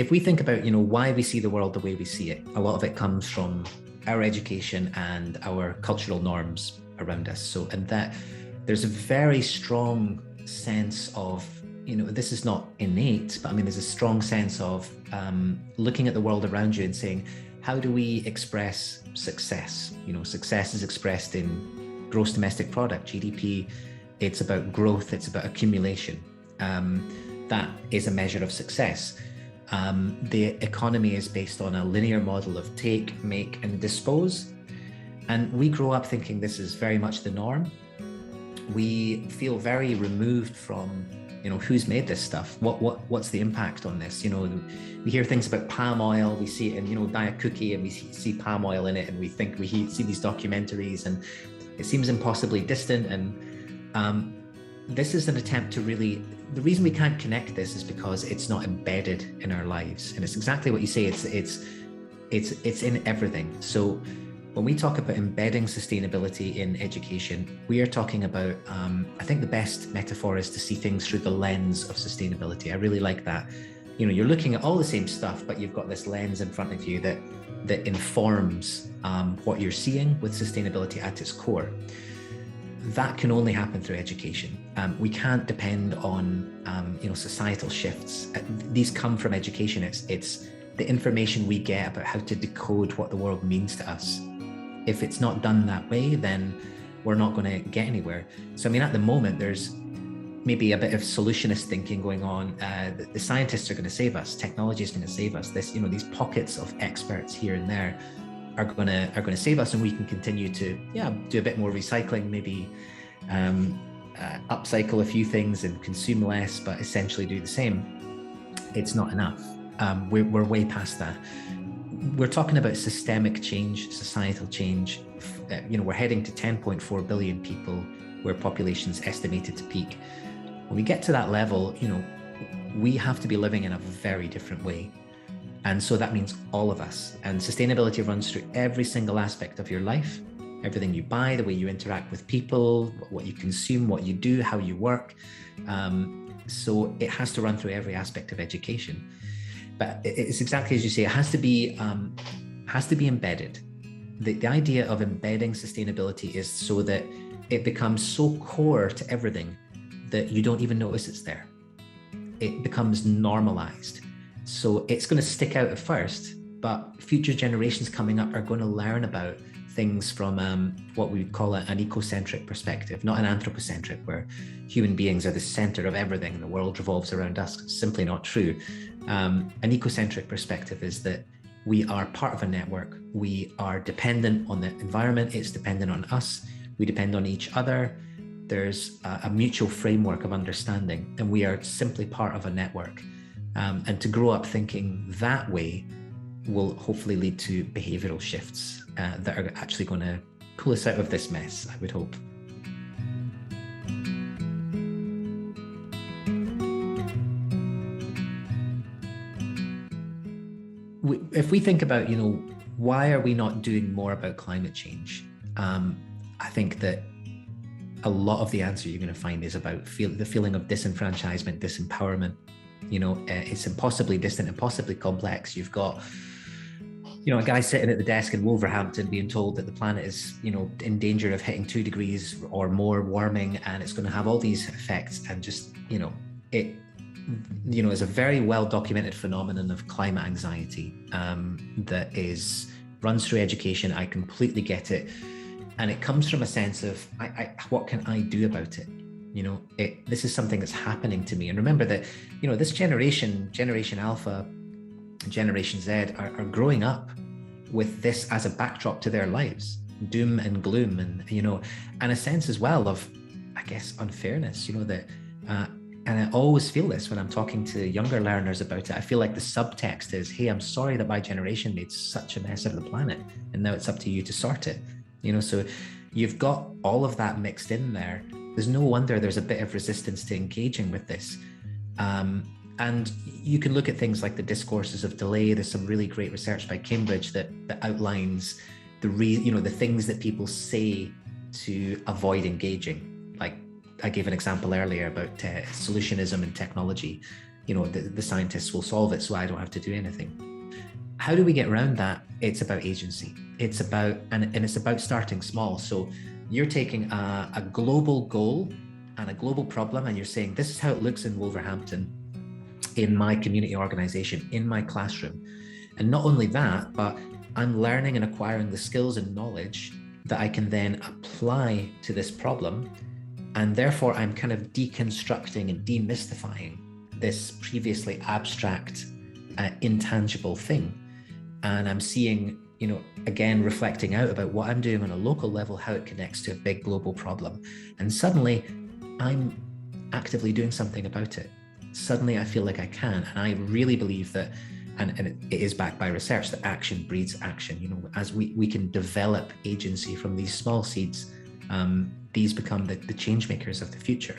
if we think about, why we see the world the way we see it, a lot of it comes from our education and our cultural norms around us. So, and that there's a very strong sense of, this is not innate, but I mean, there's a strong sense of looking at the world around you and saying, how do we express success? Success is expressed in gross domestic product, GDP. It's about growth, it's about accumulation. That is a measure of success. The economy is based on a linear model of take, make, and dispose. And we grow up thinking this is very much the norm. We feel very removed from, who's made this stuff? What's the impact on this? We hear things about palm oil. We see it in, buy a cookie and we see palm oil in it, and we think we see these documentaries, and it seems impossibly distant. And this is an attempt to really. The reason we can't connect this is because it's not embedded in our lives, and it's exactly what you say. It's in everything. So when we talk about embedding sustainability in education, we are talking about, I think the best metaphor is to see things through the lens of sustainability. I really like that. You're looking at all the same stuff, but you've got this lens in front of you that informs what you're seeing with sustainability at its core. That can only happen through education. We can't depend on, societal shifts. These come from education. It's the information we get about how to decode what the world means to us. If it's not done that way, then we're not going to get anywhere. So, I mean, at the moment, there's maybe a bit of solutionist thinking going on. The scientists are going to save us. Technology is going to save us. These pockets of experts here and there are going to save us, and we can continue to do a bit more recycling, maybe upcycle a few things and consume less, but essentially do the same. It's not enough. We're way past that. We're talking about systemic change, societal change. We're heading to 10.4 billion people, where population's estimated to peak. When we get to that level, we have to be living in a very different way. And so that means all of us. And sustainability runs through every single aspect of your life, everything you buy, the way you interact with people, what you consume, what you do, how you work. So it has to run through every aspect of education. But it's exactly as you say, it has to be embedded. The idea of embedding sustainability is so that it becomes so core to everything that you don't even notice it's there. It becomes normalized. So it's going to stick out at first, but future generations coming up are going to learn about things from what we would call an ecocentric perspective, not an anthropocentric, where human beings are the center of everything and the world revolves around us. It's simply not true. An ecocentric perspective is that we are part of a network. We are dependent on the environment. It's dependent on us. We depend on each other. There's a mutual framework of understanding, and we are simply part of a network. And to grow up thinking that way will hopefully lead to behavioral shifts that are actually going to pull us out of this mess, I would hope. If we think about, why are we not doing more about climate change? I think that a lot of the answer you're going to find is about the feeling of disenfranchisement, disempowerment. It's impossibly distant, impossibly complex. You've got, a guy sitting at the desk in Wolverhampton being told that the planet is, in danger of hitting 2 degrees or more warming, and it's going to have all these effects. And just, it is a very well documented phenomenon of climate anxiety that runs through education. I completely get it. And it comes from a sense of, what can I do about it? This is something that's happening to me. And remember that, this Generation Alpha, Generation Z are growing up with this as a backdrop to their lives, doom and gloom, and a sense as well of, I guess, unfairness, that, and I always feel this when I'm talking to younger learners about it. I feel like the subtext is, hey, I'm sorry that my generation made such a mess of the planet, and now it's up to you to sort it. So you've got all of that mixed in there. There's no wonder there's a bit of resistance to engaging with this. And you can look at things like the discourses of delay. There's some really great research by Cambridge that outlines the things that people say to avoid engaging. Like I gave an example earlier about solutionism and technology. the scientists will solve it, so I don't have to do anything. How do we get around that? It's about agency. It's about, and it's about starting small. So you're taking a global goal and a global problem, and you're saying, this is how it looks in Wolverhampton, in my community organization, in my classroom. And not only that, but I'm learning and acquiring the skills and knowledge that I can then apply to this problem. And therefore, I'm kind of deconstructing and demystifying this previously abstract, intangible thing. And I'm seeing, again, reflecting out about what I'm doing on a local level, how it connects to a big global problem. And suddenly I'm actively doing something about it. Suddenly I feel like I can. And I really believe that, and it is backed by research, that action breeds action. As we can develop agency from these small seeds, these become the change makers of the future.